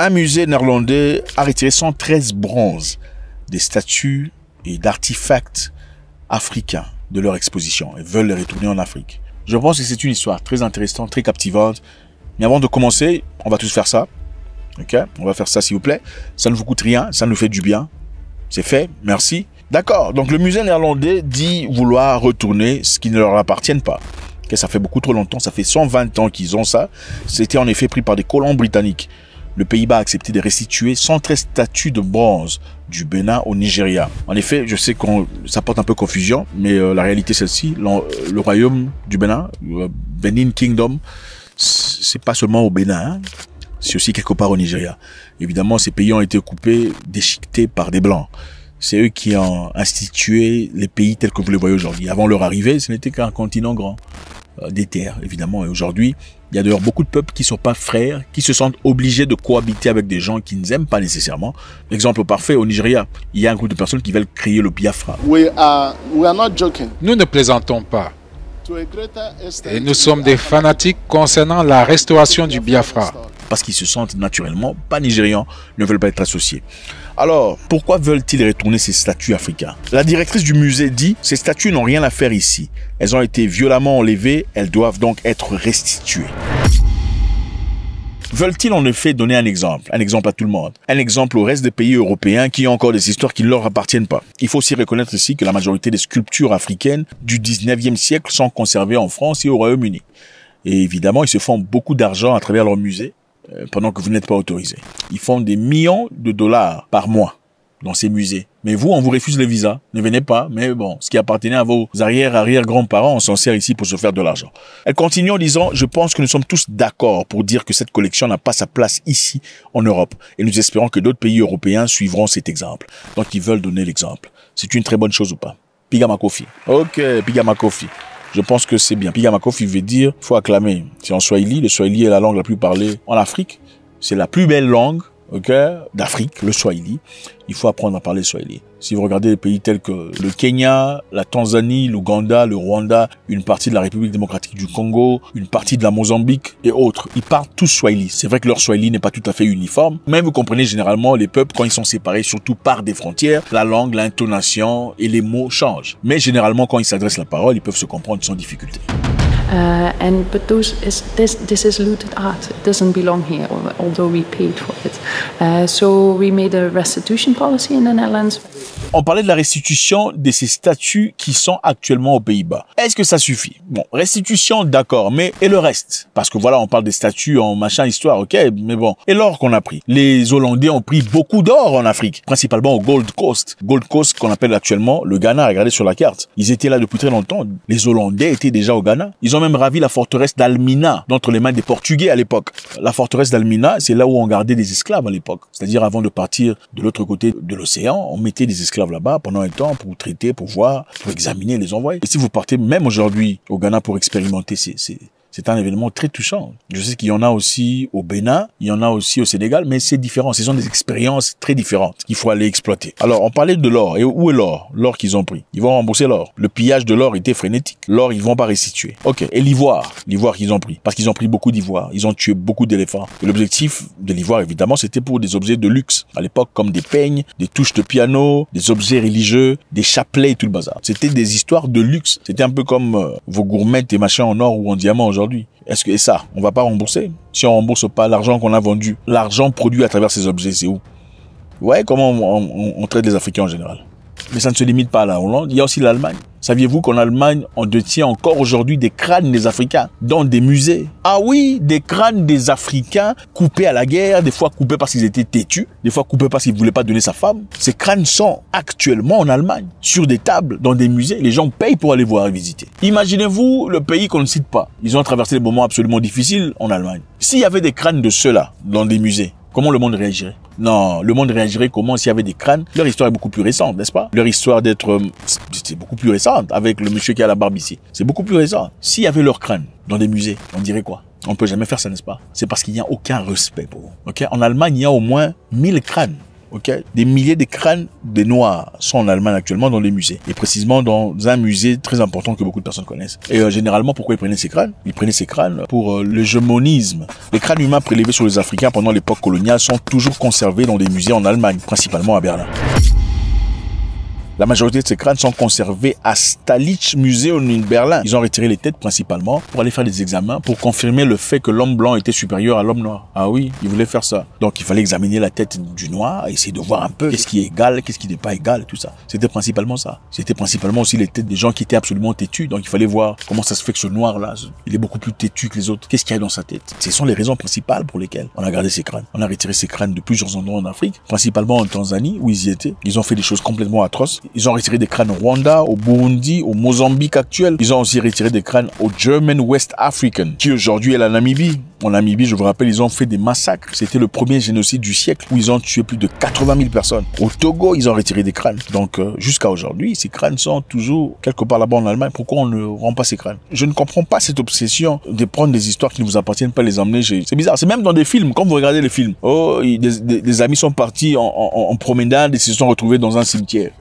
Un musée néerlandais a retiré 113 bronzes, des statues et d'artefacts africains de leur exposition et veulent les retourner en Afrique. Je pense que c'est une histoire très intéressante, très captivante. Mais avant de commencer, on va tous faire ça. Ok, on va faire ça s'il vous plaît. Ça ne vous coûte rien, ça nous fait du bien. C'est fait, merci. D'accord, donc le musée néerlandais dit vouloir retourner ce qui ne leur appartient pas. Okay, ça fait beaucoup trop longtemps, ça fait 120 ans qu'ils ont ça. C'était en effet pris par des colons britanniques. Le Pays-Bas a accepté de restituer 113 statues de bronze du Bénin au Nigeria. En effet, je sais que ça porte un peu confusion, mais la réalité c'est celle-ci. Le royaume du Bénin, Benin Kingdom, c'est pas seulement au Bénin, hein, c'est aussi quelque part au Nigeria. Évidemment, ces pays ont été coupés, déchiquetés par des Blancs. C'est eux qui ont institué les pays tels que vous les voyez aujourd'hui. Avant leur arrivée, ce n'était qu'un continent grand, des terres, évidemment. Et aujourd'hui, il y a d'ailleurs beaucoup de peuples qui ne sont pas frères, qui se sentent obligés de cohabiter avec des gens qui ne aiment pas nécessairement. Exemple parfait, au Nigeria, il y a un groupe de personnes qui veulent créer le Biafra. We are not joking. Nous ne plaisantons pas. Et nous sommes des fanatiques concernant la restauration du Biafra. Parce qu'ils se sentent naturellement pas nigérians, ne veulent pas être associés. Alors, pourquoi veulent-ils retourner ces statues africaines? La directrice du musée dit, ces statues n'ont rien à faire ici. Elles ont été violemment enlevées, elles doivent donc être restituées. Veulent-ils en effet donner un exemple à tout le monde, un exemple au reste des pays européens qui ont encore des histoires qui ne leur appartiennent pas. Il faut aussi reconnaître ici que la majorité des sculptures africaines du 19e siècle sont conservées en France et au Royaume-Uni. Et évidemment, ils se font beaucoup d'argent à travers leurs musées pendant que vous n'êtes pas autorisé. Ils font des millions de dollars par mois dans ces musées. Mais vous, on vous refuse le visa. Ne venez pas. Mais bon, ce qui appartenait à vos arrière-grands-parents, on s'en sert ici pour se faire de l'argent. Elle continue en disant, je pense que nous sommes tous d'accord pour dire que cette collection n'a pas sa place ici, en Europe. Et nous espérons que d'autres pays européens suivront cet exemple. Donc, ils veulent donner l'exemple. C'est une très bonne chose ou pas? Pigama Kofi. Ok, Pigama Kofi. Je pense que c'est bien. Pigama Kofi veut dire, il faut acclamer. C'est en Swahili. Le Swahili est la langue la plus parlée en Afrique. C'est la plus belle langue, ok, d'Afrique, le Swahili. Il faut apprendre à parler Swahili. Si vous regardez les pays tels que le Kenya, la Tanzanie, l'Ouganda, le Rwanda, une partie de la République démocratique du Congo, une partie de la Mozambique et autres, ils parlent tous Swahili. C'est vrai que leur Swahili n'est pas tout à fait uniforme, mais vous comprenez généralement les peuples quand ils sont séparés, surtout par des frontières, la langue, l'intonation et les mots changent. Mais généralement quand ils s'adressent la parole, ils peuvent se comprendre sans difficulté. But this is looted art. It doesn't belong here, although we paid for it. So we made a restitution policy in the Netherlands. On parlait de la restitution de ces statues qui sont actuellement aux Pays-Bas. Est-ce que ça suffit? Bon, restitution, d'accord, mais et le reste? Parce que voilà, on parle des statues en machin histoire, ok, mais bon. Et l'or qu'on a pris? Les Hollandais ont pris beaucoup d'or en Afrique, principalement au Gold Coast. Gold Coast qu'on appelle actuellement le Ghana, regardez sur la carte. Ils étaient là depuis très longtemps. Les Hollandais étaient déjà au Ghana. Ils ont même ravi la forteresse d'Almina, d'entre les mains des Portugais à l'époque. La forteresse d'Almina, c'est là où on gardait des esclaves à l'époque. C'est-à-dire avant de partir de l'autre côté de l'océan, on mettait des esclaves là-bas pendant un temps pour traiter, pour voir, pour examiner, les envoyer. Et si vous partez même aujourd'hui au Ghana pour expérimenter c'est un événement très touchant. Je sais qu'il y en a aussi au Bénin, il y en a aussi au Sénégal, mais c'est différent. Ce sont des expériences très différentes qu'il faut aller exploiter. Alors, on parlait de l'or. Et où est l'or? L'or qu'ils ont pris. Ils vont rembourser l'or. Le pillage de l'or était frénétique. L'or, ils vont pas restituer. Ok. Et l'ivoire? L'ivoire qu'ils ont pris. Parce qu'ils ont pris beaucoup d'ivoire. Ils ont tué beaucoup d'éléphants. Et l'objectif de l'ivoire, évidemment, c'était pour des objets de luxe. À l'époque, comme des peignes, des touches de piano, des objets religieux, des chapelets et tout le bazar. C'était des histoires de luxe. C'était un peu comme vos gourmettes et machins en or ou en diamant aujourd'hui. Est-ce que ça, on va pas rembourser? Si on rembourse pas l'argent qu'on a vendu, l'argent produit à travers ces objets, c'est où? Ouais, comment on traite les Africains en général? Mais ça ne se limite pas à la Hollande, il y a aussi l'Allemagne. Saviez-vous qu'en Allemagne, on détient encore aujourd'hui des crânes des Africains dans des musées? Ah oui, des crânes des Africains coupés à la guerre, des fois coupés parce qu'ils étaient têtus, des fois coupés parce qu'ils ne voulaient pas donner sa femme. Ces crânes sont actuellement en Allemagne, sur des tables, dans des musées. Les gens payent pour aller voir et visiter. Imaginez-vous le pays qu'on ne cite pas. Ils ont traversé des moments absolument difficiles en Allemagne. S'il y avait des crânes de ceux-là dans des musées, comment le monde réagirait? Non, le monde réagirait comment s'il y avait des crânes? Leur histoire est beaucoup plus récente, n'est-ce pas? Leur histoire c'est beaucoup plus récente avec le monsieur qui a la barbe ici. C'est beaucoup plus récent. S'il y avait leur crâne dans des musées, on dirait quoi? On ne peut jamais faire ça, n'est-ce pas? C'est parce qu'il n'y a aucun respect pour vous. Ok? En Allemagne, il y a au moins 1000 crânes ok? Des milliers de crânes de Noirs sont en Allemagne actuellement dans les musées. Et précisément dans un musée très important que beaucoup de personnes connaissent. Et généralement, pourquoi ils prenaient ces crânes? Ils prenaient ces crânes pour l'hégémonisme. Les crânes humains prélevés sur les Africains pendant l'époque coloniale sont toujours conservés dans des musées en Allemagne, principalement à Berlin. La majorité de ces crânes sont conservés à Staatliche Museum in Berlin. Ils ont retiré les têtes principalement pour aller faire des examens, pour confirmer le fait que l'homme blanc était supérieur à l'homme noir. Ah oui, ils voulaient faire ça. Donc il fallait examiner la tête du noir, essayer de voir un peu qu'est-ce qui est égal, qu'est-ce qui n'est pas égal, tout ça. C'était principalement ça. C'était principalement aussi les têtes des gens qui étaient absolument têtus. Donc il fallait voir comment ça se fait que ce noir-là, il est beaucoup plus têtu que les autres. Qu'est-ce qu'il y a dans sa tête? Ce sont les raisons principales pour lesquelles on a gardé ces crânes. On a retiré ces crânes de plusieurs endroits en Afrique, principalement en Tanzanie, où ils y étaient. Ils ont fait des choses complètement atroces. Ils ont retiré des crânes au Rwanda, au Burundi, au Mozambique actuel. Ils ont aussi retiré des crânes au German West African, qui aujourd'hui est la Namibie. En Namibie, je vous rappelle, ils ont fait des massacres. C'était le premier génocide du siècle où ils ont tué plus de 80 000 personnes. Au Togo, ils ont retiré des crânes. Donc, jusqu'à aujourd'hui, ces crânes sont toujours quelque part là-bas en Allemagne. Pourquoi on ne rend pas ces crânes? Je ne comprends pas cette obsession de prendre des histoires qui ne vous appartiennent pas, les emmener chez... C'est bizarre. C'est même dans des films. Quand vous regardez les films, des amis sont partis en promenade et se sont retrouvés dans un cimetière.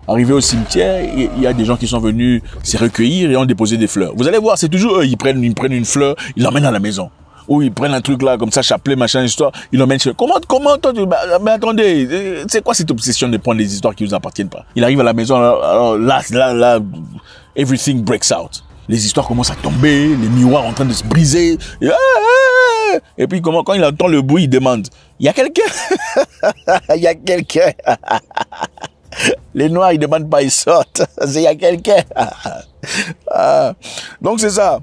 Arrivé au cimetière, il y a des gens qui sont venus se recueillir et ont déposé des fleurs. Vous allez voir, c'est toujours eux, ils prennent une fleur, ils l'emmènent à la maison. Ou ils prennent un truc là, comme ça, chapelet, machin, histoire, ils l'emmènent chez eux. Comment, toi, mais attendez, c'est quoi cette obsession de prendre des histoires qui vous appartiennent pas? Il arrive à la maison, alors là, everything breaks out. Les histoires commencent à tomber, les miroirs en train de se briser. Et puis quand il entend le bruit, il demande, il y a quelqu'un? Il y a quelqu'un? Les Noirs, ils demandent pas, ils sortent. Il y a quelqu'un. Donc c'est ça.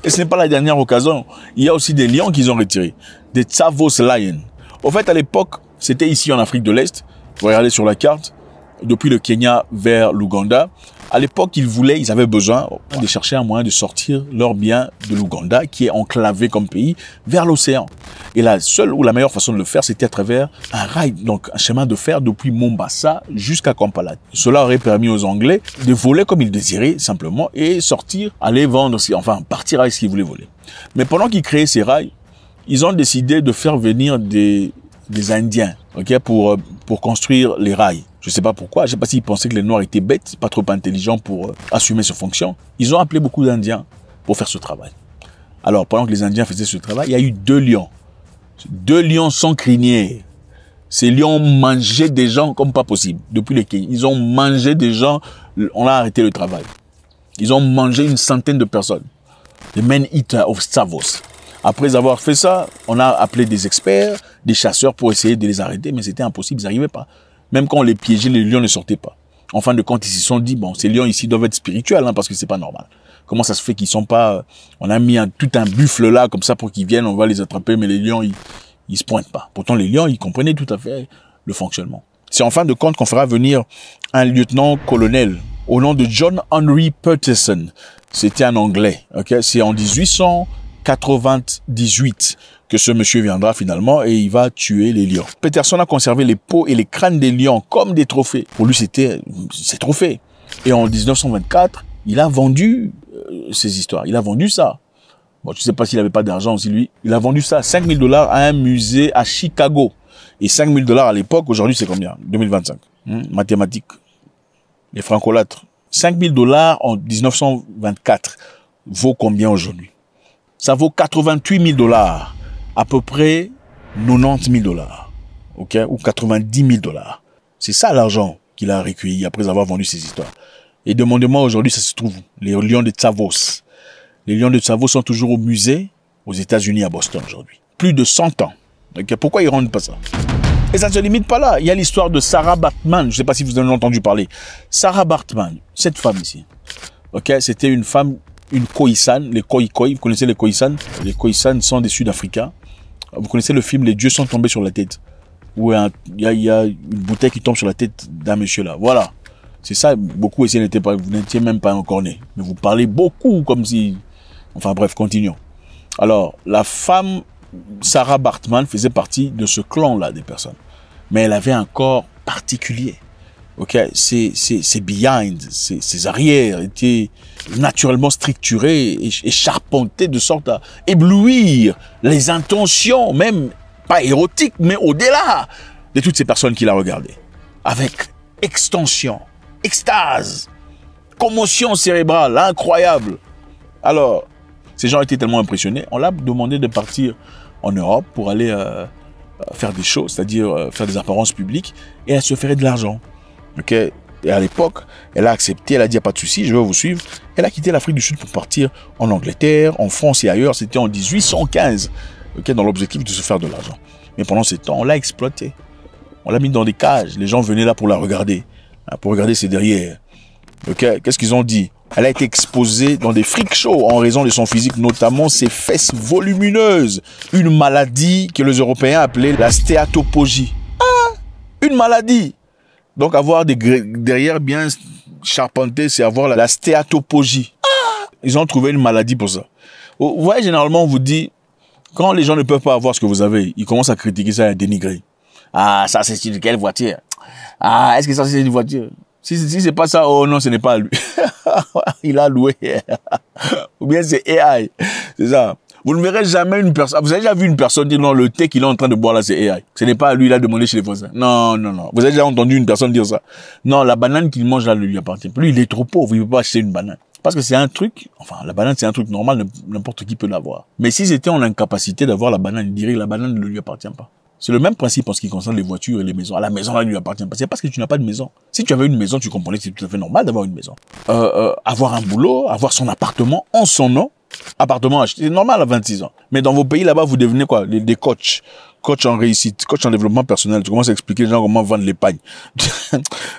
Et ce n'est pas la dernière occasion. Il y a aussi des lions qu'ils ont retirés. Des Tsavos Lions. Au fait, à l'époque, c'était ici en Afrique de l'Est. Vous regardez sur la carte. Depuis le Kenya vers l'Ouganda. À l'époque, ils avaient besoin de chercher un moyen de sortir leurs biens de l'Ouganda, qui est enclavé comme pays, vers l'océan. Et la seule ou la meilleure façon de le faire, c'était à travers un rail, donc un chemin de fer depuis Mombasa jusqu'à Kampala. Cela aurait permis aux Anglais de voler comme ils désiraient, simplement, et sortir, aller vendre, enfin, partir avec ce qu'ils voulaient voler. Mais pendant qu'ils créaient ces rails, ils ont décidé de faire venir des Indiens, ok, pour construire les rails. Je sais pas pourquoi, je sais pas s'ils pensaient que les Noirs étaient bêtes, pas trop intelligents pour assumer cette fonction. Ils ont appelé beaucoup d'Indiens pour faire ce travail. Alors, pendant que les Indiens faisaient ce travail, il y a eu 2 lions. 2 lions sans crinière. Ces lions mangeaient des gens comme pas possible. Depuis le Kenya, ils ont mangé des gens, on a arrêté le travail. Ils ont mangé une centaine de personnes. The men eater of Tsavos. Après avoir fait ça, on a appelé des experts, des chasseurs pour essayer de les arrêter, mais c'était impossible, ils n'arrivaient pas. Même quand on les piégeait, les lions ne sortaient pas. En fin de compte, ils se sont dit, bon, ces lions ici doivent être spirituels, parce que c'est pas normal. Comment ça se fait qu'ils sont pas... On a mis tout un buffle là, comme ça, pour qu'ils viennent, on va les attraper, mais les lions, ils se pointent pas. Pourtant, les lions, ils comprenaient tout à fait le fonctionnement. C'est en fin de compte qu'on fera venir un lieutenant-colonel au nom de John Henry Peterson. C'était un Anglais, ok? C'est en 1898 que ce monsieur viendra finalement et il va tuer les lions. Peterson a conservé les peaux et les crânes des lions comme des trophées. Pour lui, c'était ces trophées. Et en 1924, il a vendu ces histoires. Il a vendu ça. Bon, je ne sais pas s'il n'avait pas d'argent aussi, lui. Il a vendu ça à $5 000 à un musée à Chicago. Et $5 000 à l'époque, aujourd'hui, c'est combien? 2025. Mathématiques. Les francolâtres. $5 000 en 1924 vaut combien aujourd'hui? Ça vaut $88 000. À peu près $90 000, ok, ou $90 000. C'est ça l'argent qu'il a recueilli après avoir vendu ces histoires. Et demandez-moi aujourd'hui, ça se trouve, les lions de Tsavos. Les lions de Tsavos sont toujours au musée aux États-Unis à Boston aujourd'hui. Plus de 100 ans. Okay. Pourquoi ils rendent pas ça? Et ça ne se limite pas là. Il y a l'histoire de Sarah Baartman. Je ne sais pas si vous en avez entendu parler. Sarah Baartman, cette femme ici, ok, c'était une femme, une Khoisan, les Khoikhoi. Vous connaissez les Khoisan? Les Khoisan sont des Sud-Africains. Vous connaissez le film Les dieux sont tombés sur la tête, où il y a une bouteille qui tombe sur la tête d'un monsieur là. Voilà. C'est ça, beaucoup ici n'étaient pas, vous n'étiez même pas encore né. Mais vous parlez beaucoup comme si... Enfin bref, continuons. Alors, la femme, Sarah Baartman, faisait partie de ce clan-là des personnes. Mais elle avait un corps particulier. Ok, ses behind, ses arrières étaient naturellement structurés et charpentés de sorte à éblouir les intentions, même pas érotiques, mais au-delà. de toutes ces personnes qui la regardaient. Avec extension, extase, commotion cérébrale, incroyable. Alors, ces gens étaient tellement impressionnés, on l'a demandé de partir en Europe pour aller faire des choses, c'est-à-dire faire des apparences publiques, et elle se ferait de l'argent. Ok. Et à l'époque, elle a accepté, elle a dit, pas de souci, je vais vous suivre. Elle a quitté l'Afrique du Sud pour partir en Angleterre, en France et ailleurs. C'était en 1815, okay, dans l'objectif de se faire de l'argent. Mais pendant ce temps, on l'a exploitée. On l'a mis dans des cages. Les gens venaient là pour la regarder, pour regarder ses derrières. Okay. Qu'est-ce qu'ils ont dit? Elle a été exposée dans des freak shows en raison de son physique, notamment ses fesses volumineuses. Une maladie que les Européens appelaient la stéatopogie. Ah, une maladie. Donc avoir des derrière bien charpentés, c'est avoir la stéatopogie. Ah, ils ont trouvé une maladie pour ça. Vous voyez, généralement, on vous dit, quand les gens ne peuvent pas avoir ce que vous avez, ils commencent à critiquer ça et à dénigrer. Ah, ça c'est une quelle voiture? Ah, est-ce que ça c'est une voiture? Si c'est pas ça, oh non, ce n'est pas lui. Il a loué. Ou bien c'est AI. C'est ça. Vous ne verrez jamais une personne. Vous avez déjà vu une personne dire non, le thé qu'il est en train de boire là, c'est AI. Ce n'est pas lui, il a demandé chez les voisins. Non, non, non. Vous avez déjà entendu une personne dire ça. Non, la banane qu'il mange là ne lui appartient pas. Lui, il est trop pauvre, il ne peut pas acheter une banane. Parce que c'est un truc, enfin, la banane c'est un truc normal, n'importe qui peut l'avoir. Mais s'ils étaient en incapacité d'avoir la banane, ils diraient que la banane ne lui appartient pas. C'est le même principe en ce qui concerne les voitures et les maisons. À la maison, là, ne lui appartient pas. C'est parce que tu n'as pas de maison. Si tu avais une maison, tu comprenais que c'est tout à fait normal d'avoir une maison. Avoir un boulot, avoir son appartement en son nom. Appartement acheté, c'est normal à 26 ans. Mais dans vos pays là-bas, vous devenez quoi? Des coachs. Coach en réussite, coach en développement personnel. Tu commences à expliquer aux gens comment vendre les pagnes.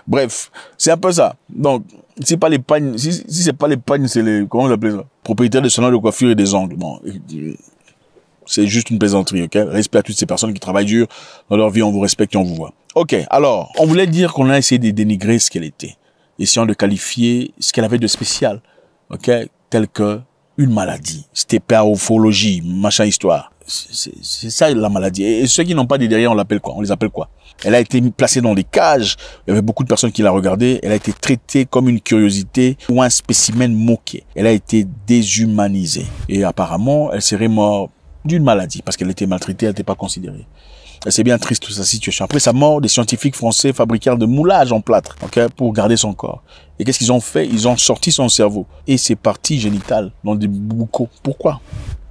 Bref, c'est un peu ça. Donc, si pas les pagnes, si c'est pas les pagnes, c'est les, comment vous appelez ça? Propriétaires de salons de coiffure et des ongles. Bon. C'est juste une plaisanterie, ok? Respect à toutes ces personnes qui travaillent dur dans leur vie, on vous respecte et on vous voit. Ok, alors, on voulait dire qu'on a essayé de dénigrer ce qu'elle était, essayant de qualifier ce qu'elle avait de spécial, ok? Tel que une maladie, stépéophologie, machin histoire. C'est ça la maladie. Et ceux qui n'ont pas des derrière, on l'appelle quoi? On les appelle quoi? Elle a été placée dans des cages. Il y avait beaucoup de personnes qui la regardaient. Elle a été traitée comme une curiosité ou un spécimen moqué. Elle a été déshumanisée. Et apparemment, elle serait morte d'une maladie, parce qu'elle était maltraitée, elle n'était pas considérée. Et c'est bien triste sa situation. Après sa mort, des scientifiques français fabriquèrent de moulages en plâtre, okay, pour garder son corps. Et qu'est-ce qu'ils ont fait? Ils ont sorti son cerveau et ses parties génitales dans des bocaux. Pourquoi?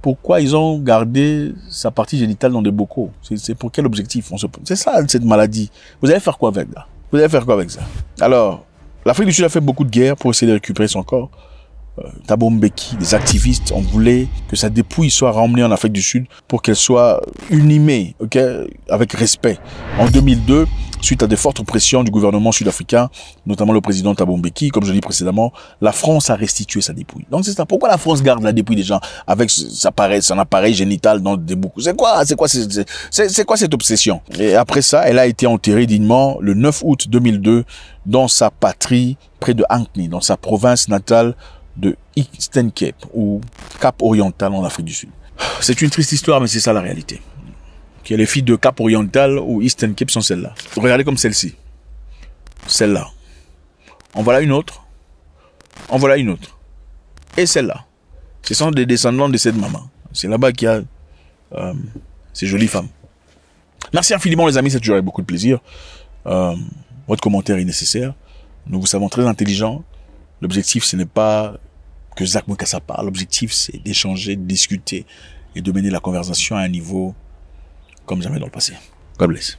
Pourquoi ils ont gardé sa partie génitale dans des bocaux? C'est pour quel objectif? C'est ça, cette maladie. Vous allez faire quoi avec ça? Vous allez faire quoi avec ça? Alors, l'Afrique du Sud a fait beaucoup de guerres pour essayer de récupérer son corps. Thabo Mbeki, des activistes, on voulait que sa dépouille soit ramenée en Afrique du Sud pour qu'elle soit inhumée, ok, avec respect. En 2002, suite à des fortes pressions du gouvernement sud-africain, notamment le président Thabo Mbeki, comme je l'ai dit précédemment, la France a restitué sa dépouille. Donc c'est ça. Pourquoi la France garde la dépouille des gens avec son appareil génital dans des bocaux? C'est quoi cette obsession? Et après ça, elle a été enterrée dignement le 9 août 2002 dans sa patrie, près de Ankni, dans sa province natale de Eastern Cape ou Cap Oriental en Afrique du Sud. C'est une triste histoire, mais c'est ça la réalité. Les filles de Cap Oriental ou Eastern Cape sont celles-là. Regardez comme celle-ci. Celle-là. En voilà une autre. En voilà une autre. Et celle-là. Ce sont des descendants de cette maman. C'est là-bas qu'il y a ces jolies femmes. Merci infiniment les amis, c'est toujours avec beaucoup de plaisir. Votre commentaire est nécessaire. Nous vous savons très intelligents. L'objectif, ce n'est pas que Zach Mukasa parle. L'objectif, c'est d'échanger, de discuter et de mener la conversation à un niveau comme jamais dans le passé. God bless.